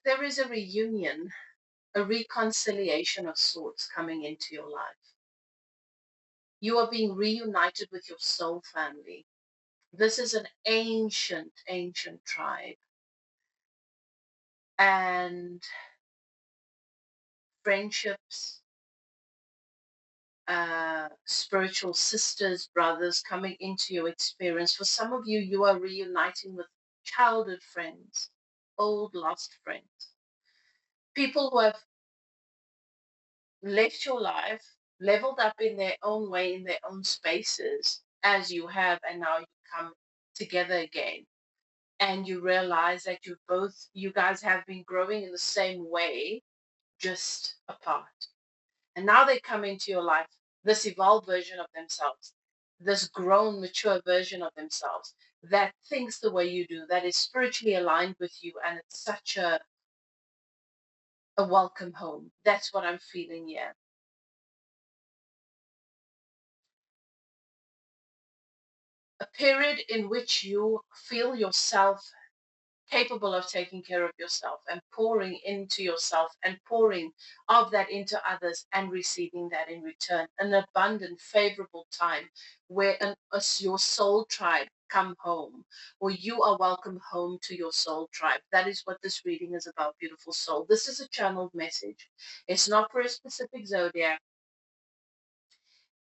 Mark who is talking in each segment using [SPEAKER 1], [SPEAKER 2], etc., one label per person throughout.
[SPEAKER 1] there is a reunion, a reconciliation of sorts coming into your life. You are being reunited with your soul family. This is an ancient, ancient tribe. And friendships, spiritual sisters, brothers coming into your experience. For some of you, you are reuniting with childhood friends, old lost friends, people who have left your life, leveled up in their own way, in their own spaces, as you have, and now you come together again. And you realize that you guys have been growing in the same way, just apart. And now they come into your life, this evolved version of themselves, this grown, mature version of themselves that thinks the way you do, that is spiritually aligned with you. And it's such a welcome home. That's what I'm feeling here. A period in which you feel yourself capable of taking care of yourself and pouring into yourself and pouring of that into others and receiving that in return. An abundant, favorable time where as your soul tribe come home, or you are welcome home to your soul tribe. That is what this reading is about, beautiful soul. This is a channeled message. It's not for a specific zodiac.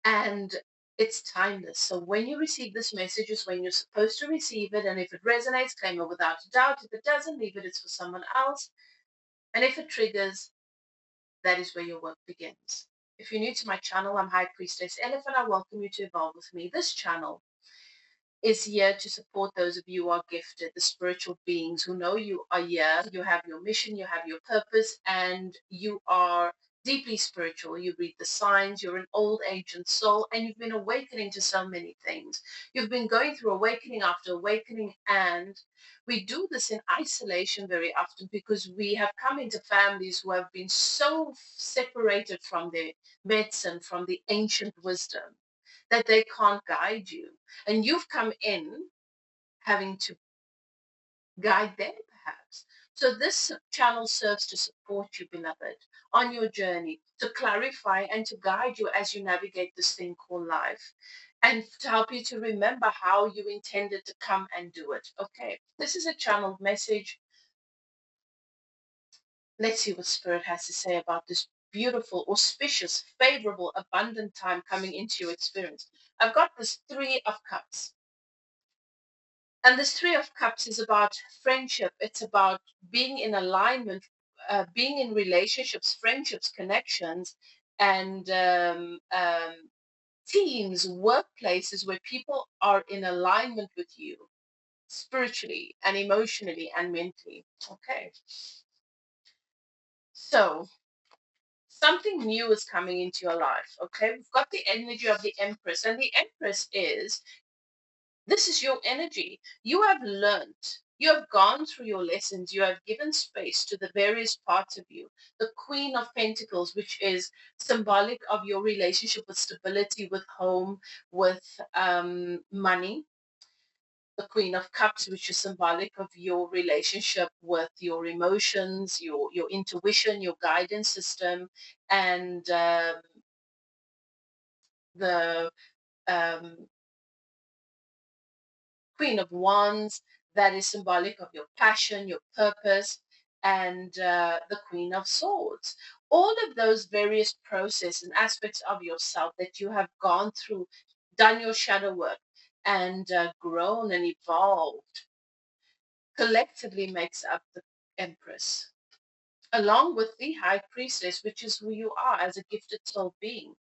[SPEAKER 1] And it's timeless. So when you receive this message is when you're supposed to receive it. And if it resonates, claim it without a doubt. If it doesn't, leave it, it's for someone else. And if it triggers, that is where your work begins. If you're new to my channel, I'm High Priestess Elif, and I welcome you to evolve with me. This channel is here to support those of you who are gifted, the spiritual beings who know you are here. You have your mission, you have your purpose, and you are deeply spiritual. You read the signs, you're an old ancient soul, and you've been awakening to so many things. You've been going through awakening after awakening, and we do this in isolation very often because we have come into families who have been so separated from their medicine, from the ancient wisdom, that they can't guide you. And you've come in having to guide them, perhaps. So this channel serves to support you, beloved, on your journey, to clarify and to guide you as you navigate this thing called life, and to help you to remember how you intended to come and do it. Okay, this is a channeled message. Let's see what Spirit has to say about this beautiful, auspicious, favorable, abundant time coming into your experience. I've got this Three of Cups. And this Three of Cups is about friendship. It's about being in alignment, being in relationships, friendships, connections, and teams, workplaces where people are in alignment with you spiritually and emotionally and mentally. Okay. So something new is coming into your life. Okay. We've got the energy of the Empress, and the Empress is this is your energy. You have learned. You have gone through your lessons. You have given space to the various parts of you. The Queen of Pentacles, which is symbolic of your relationship with stability, with home, with money. The Queen of Cups, which is symbolic of your relationship with your emotions, your intuition, your guidance system, and the um, Queen of Wands, that is symbolic of your passion, your purpose, and the Queen of Swords. All of those various processes and aspects of yourself that you have gone through, done your shadow work, and grown and evolved, collectively makes up the Empress, along with the High Priestess, which is who you are as a gifted soul being.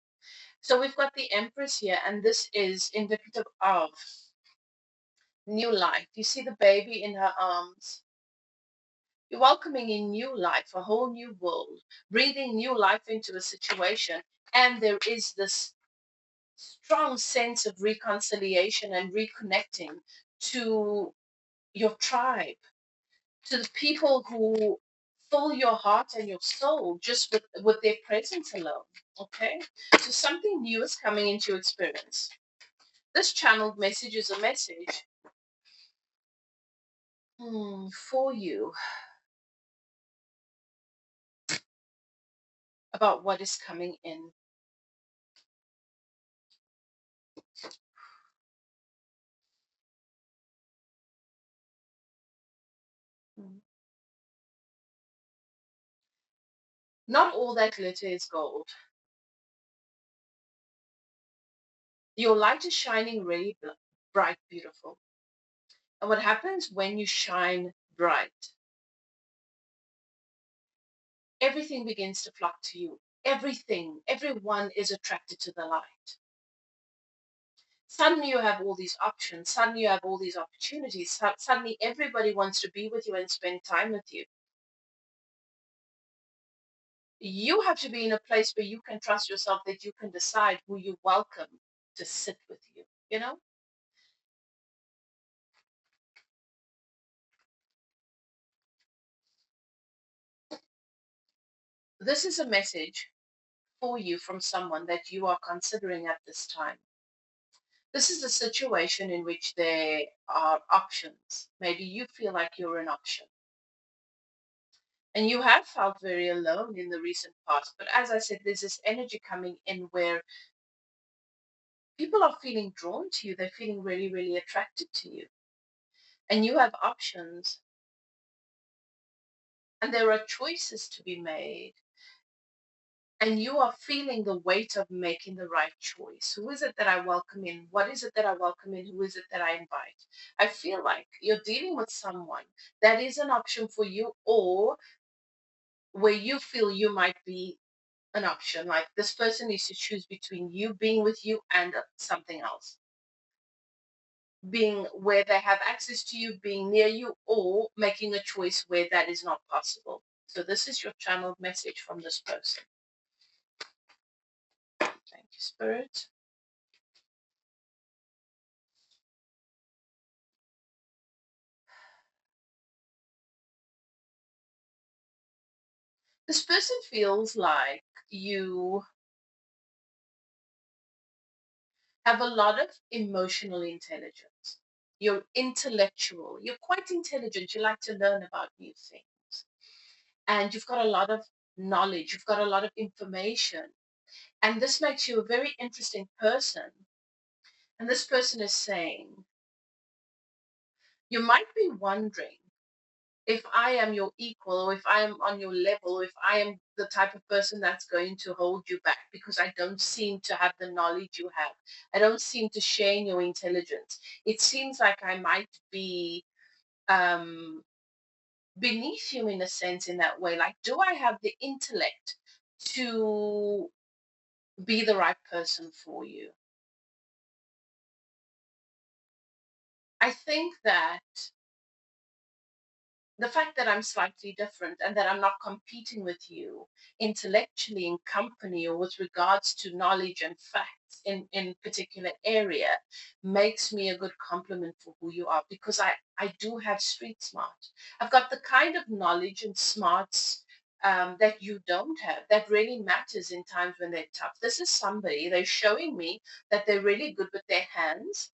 [SPEAKER 1] So we've got the Empress here, and this is indicative of new life. You see the baby in her arms. You're welcoming in new life, a whole new world, breathing new life into a situation. And there is this strong sense of reconciliation and reconnecting to your tribe, to the people who fill your heart and your soul just with their presence alone. Okay? So something new is coming into your experience. This channeled message is a message for you. about what is coming in. Mm. Not all that glitter is gold. Your light is shining really bright, beautiful. And what happens when you shine bright? Everything begins to flock to you. Everything, everyone is attracted to the light. Suddenly you have all these options. Suddenly you have all these opportunities. Suddenly everybody wants to be with you and spend time with you. You have to be in a place where you can trust yourself, that you can decide who you welcome to sit with you, you know? This is a message for you from someone that you are considering at this time. This is a situation in which there are options. Maybe you feel like you're an option. And you have felt very alone in the recent past. But as I said, there's this energy coming in where people are feeling drawn to you. They're feeling really, really attracted to you. And you have options. And there are choices to be made. And you are feeling the weight of making the right choice. Who is it that I welcome in? What is it that I welcome in? Who is it that I invite? I feel like you're dealing with someone that is an option for you, or where you feel you might be an option. Like this person needs to choose between you being with you and something else. Being where they have access to you, being near you, or making a choice where that is not possible. So this is your channeled message from this person. Thank you, Spirit. This person feels like you have a lot of emotional intelligence. You're intellectual. You're quite intelligent. You like to learn about new things. And you've got a lot of knowledge. You've got a lot of information. And this makes you a very interesting person. And this person is saying, you might be wondering if I am your equal, or if I am on your level, or if I am the type of person that's going to hold you back, because I don't seem to have the knowledge you have. I don't seem to share in your intelligence. It seems like I might be um, beneath you in a sense, in that way. Like, do I have the intellect to be the right person for you? I think that the fact that I'm slightly different and that I'm not competing with you intellectually in company or with regards to knowledge and facts in particular area makes me a good compliment for who you are, because I do have street smart. I've got the kind of knowledge and smarts that you don't have, that really matters in times when they're tough. This is somebody, they're showing me that they're really good with their hands,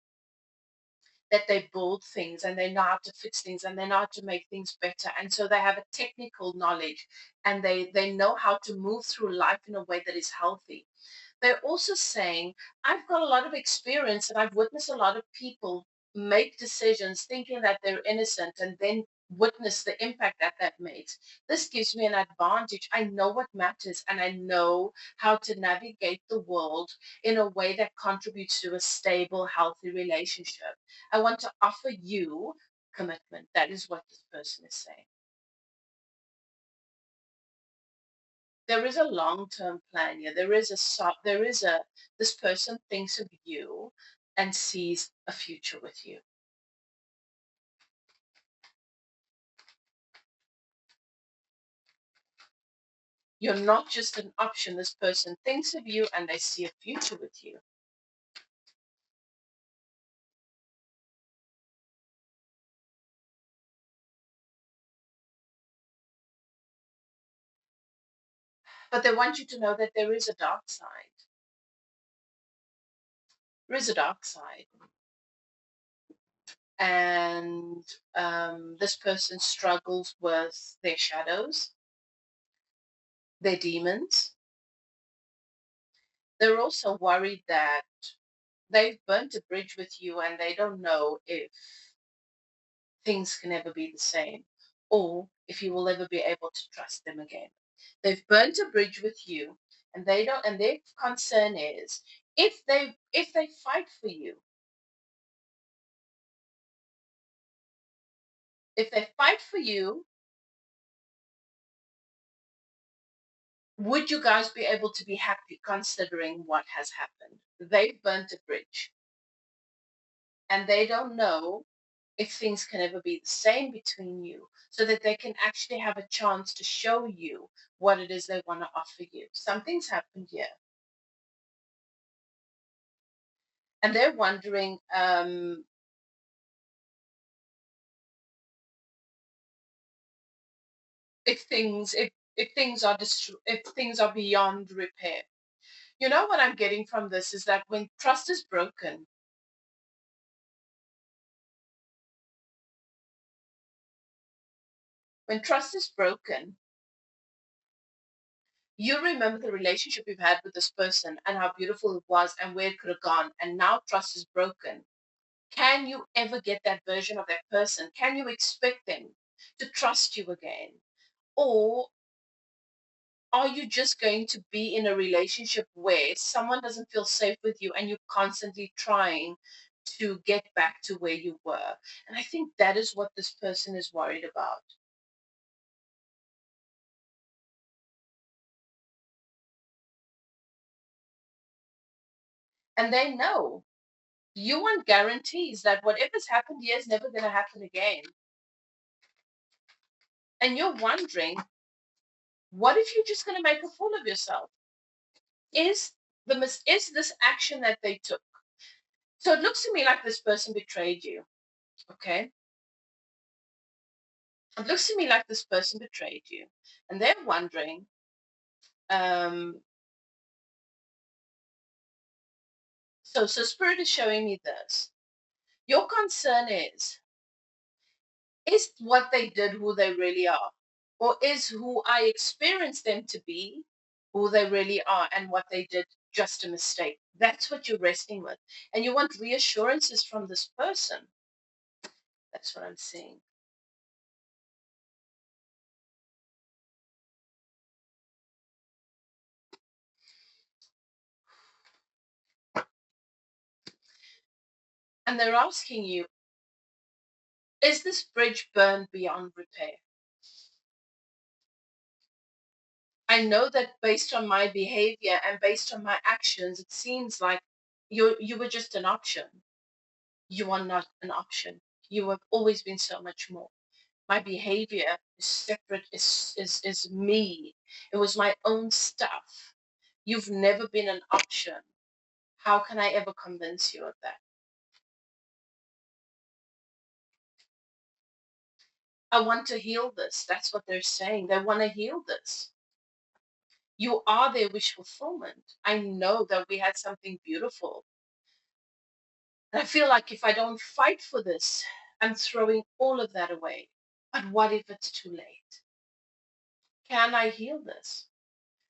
[SPEAKER 1] that they build things and they know how to fix things and they know how to make things better. And so they have a technical knowledge, and they know how to move through life in a way that is healthy. They're also saying, I've got a lot of experience and I've witnessed a lot of people make decisions thinking that they're innocent, and then witness the impact that that makes. This gives me an advantage. I know what matters and I know how to navigate the world in a way that contributes to a stable, healthy relationship. I want to offer you commitment. That is what this person is saying. There is a long-term plan here. This person thinks of you and sees a future with you. You're not just an option. This person thinks of you and they see a future with you. But they want you to know that there is a dark side. There is a dark side. And this person struggles with their shadows, their demons. They're also worried that they've burnt a bridge with you and they don't know if things can ever be the same or if you will ever be able to trust them again. They've burnt a bridge with you and they don't, and their concern is if they fight for you, if they fight for you, would you guys be able to be happy considering what has happened? They've burnt a bridge and they don't know if things can ever be the same between you so that they can actually have a chance to show you what it is they want to offer you. Something's happened here. And they're wondering if things are beyond repair. You know what I'm getting from this is that when trust is broken, when trust is broken, you remember the relationship you've had with this person and how beautiful it was and where it could have gone, and now trust is broken. Can you ever get that version of that person? Can you expect them to trust you again? Or are you just going to be in a relationship where someone doesn't feel safe with you and you're constantly trying to get back to where you were? And I think that is what this person is worried about. And they know you want guarantees that whatever's happened here is never going to happen again. And you're wondering, what if you're just going to make a fool of yourself? Is is this action that they took? So it looks to me like this person betrayed you. Okay, it looks to me like this person betrayed you, and they're wondering. Um, so spirit is showing me this. Your concern is what they did who they really are, or is who I experienced them to be who they really are, and what they did just a mistake? That's what you're wrestling with, and you want reassurances from this person. That's what I'm seeing. And they're asking you, is this bridge burned beyond repair? I know that based on my behavior and based on my actions, it seems like you were just an option. You are not an option. You have always been so much more. My behavior is separate, is me. It was my own stuff. You've never been an option. How can I ever convince you of that? I want to heal this. That's what they're saying. They want to heal this. You are their wish fulfillment. I know that we had something beautiful. And I feel like if I don't fight for this, I'm throwing all of that away. But what if it's too late? Can I heal this?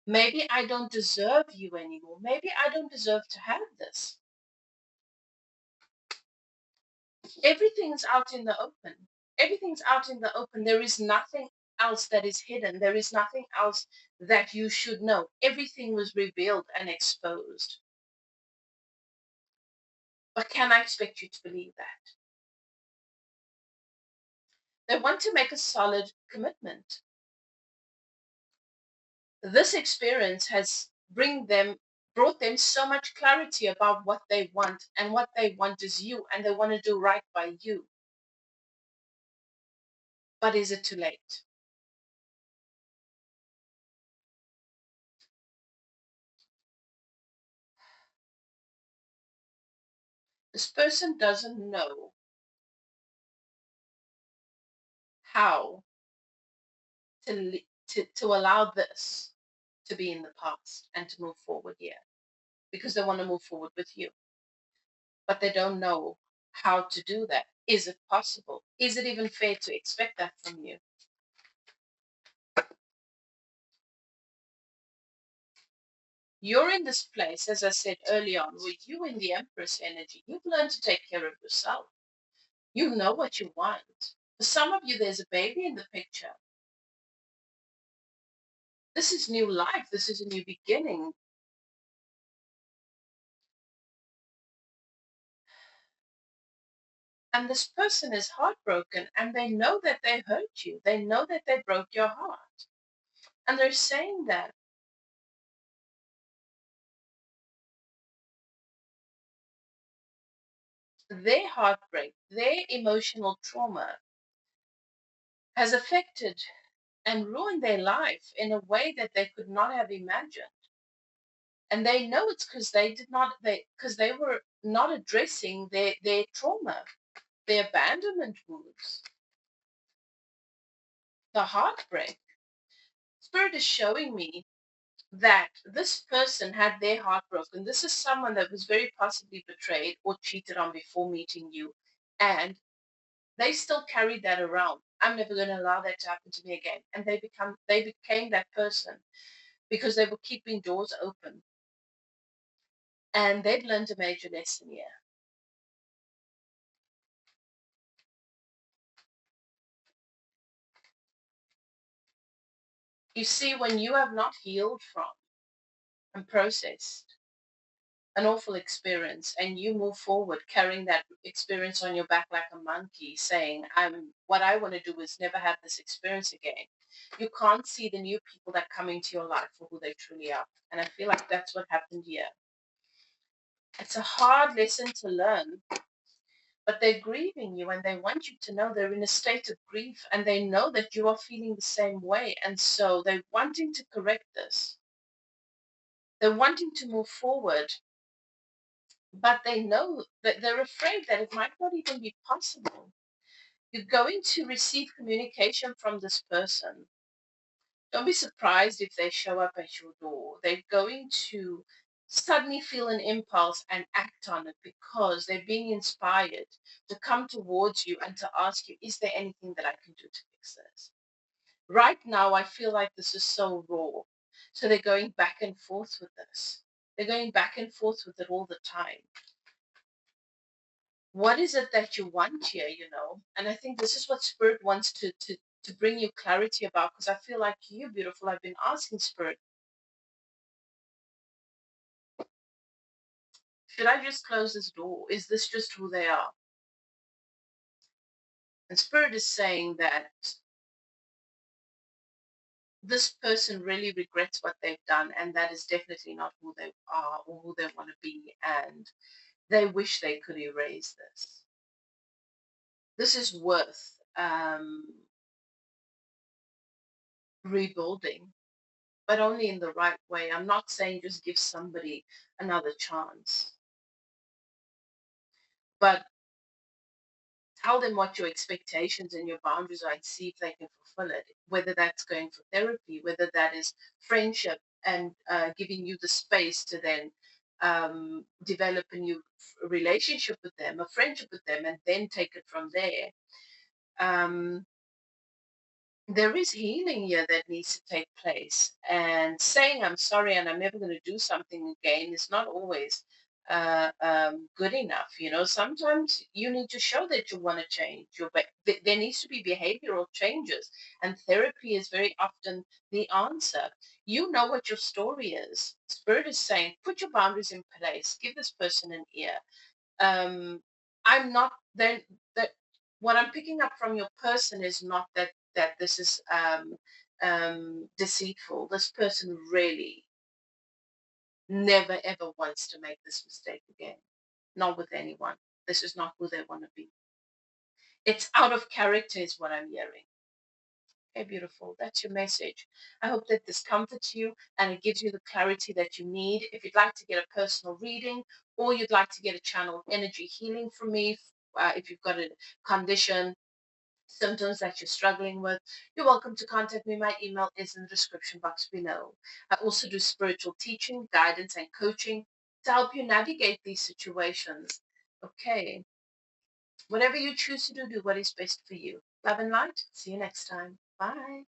[SPEAKER 1] Maybe I don't deserve you anymore. Maybe I don't deserve to have this. Everything's out in the open. Everything's out in the open. There is nothing else that is hidden. There is nothing else that you should know. Everything was revealed and exposed. But can I expect you to believe that? They want to make a solid commitment. This experience has brought them so much clarity about what they want, and what they want is you, and they want to do right by you. But is it too late? This person doesn't know how to allow this to be in the past and to move forward here, because they want to move forward with you, but they don't know how to do that. Is it possible? Is it even fair to expect that from you? You're in this place, as I said early on, where you in the Empress energy, you've learned to take care of yourself. You know what you want. For some of you, there's a baby in the picture. This is new life. This is a new beginning. And this person is heartbroken and they know that they hurt you. They know that they broke your heart. And they're saying that their heartbreak, their emotional trauma has affected and ruined their life in a way that they could not have imagined. And they know it's because they were not addressing their trauma, their abandonment wounds, the heartbreak. Spirit is showing me that this person had their heart broken. This is someone that was very possibly betrayed or cheated on before meeting you. And they still carried that around. I'm never going to allow that to happen to me again. And they became that person because they were keeping doors open. And they'd learned a major lesson here. You see, when you have not healed from and processed an awful experience and you move forward carrying that experience on your back like a monkey saying what I want to do is never have this experience again, you can't see the new people that come into your life for who they truly are. And I feel like that's what happened here. It's a hard lesson to learn, but they're grieving you and they want you to know they're in a state of grief and they know that you are feeling the same way, and so they're wanting to correct this. They're wanting to move forward, but they know that they're afraid that it might not even be possible. You're going to receive communication from this person. Don't be surprised if they show up at your door. They're going to suddenly feel an impulse and act on it because they're being inspired to come towards you and to ask you, is there anything that I can do to fix this? Right now, I feel like this is so raw. So they're going back and forth with this. They're going back and forth with it all the time. What is it that you want here, And I think this is what Spirit wants to bring you clarity about, because I feel like you, beautiful, I've been asking Spirit, should I just close this door? Is this just who they are? And Spirit is saying that this person really regrets what they've done, and that is definitely not who they are or who they want to be, and they wish they could erase this. This is worth rebuilding, but only in the right way. I'm not saying just give somebody another chance, but tell them what your expectations and your boundaries are and see if they can fulfill it. Whether that's going for therapy, whether that is friendship and giving you the space to then develop a new relationship with them, a friendship with them, and then take it from there. Um, there is healing here that needs to take place. And saying I'm sorry and I'm never going to do something again is not always good enough. Sometimes you need to show that you want to change. There needs to be behavioral changes, and therapy is very often the answer. You know what your story is. Spirit is saying, put your boundaries in place, give this person an ear. um I'm not then that what I'm picking up from your person is not that this is deceitful. This person really never ever wants to make this mistake again, not with anyone. This is not who they want to be. It's out of character is what I'm hearing. Okay, beautiful. That's your message. I hope that this comforts you and it gives you the clarity that you need. If you'd like to get a personal reading or you'd like to get a channel energy healing from me, if you've got a condition, symptoms that you're struggling with, you're welcome to contact me. My email is in the description box below. I also do spiritual teaching, guidance, and coaching to help you navigate these situations. Okay. Whatever you choose to do, do what is best for you. Love and light. See you next time. Bye.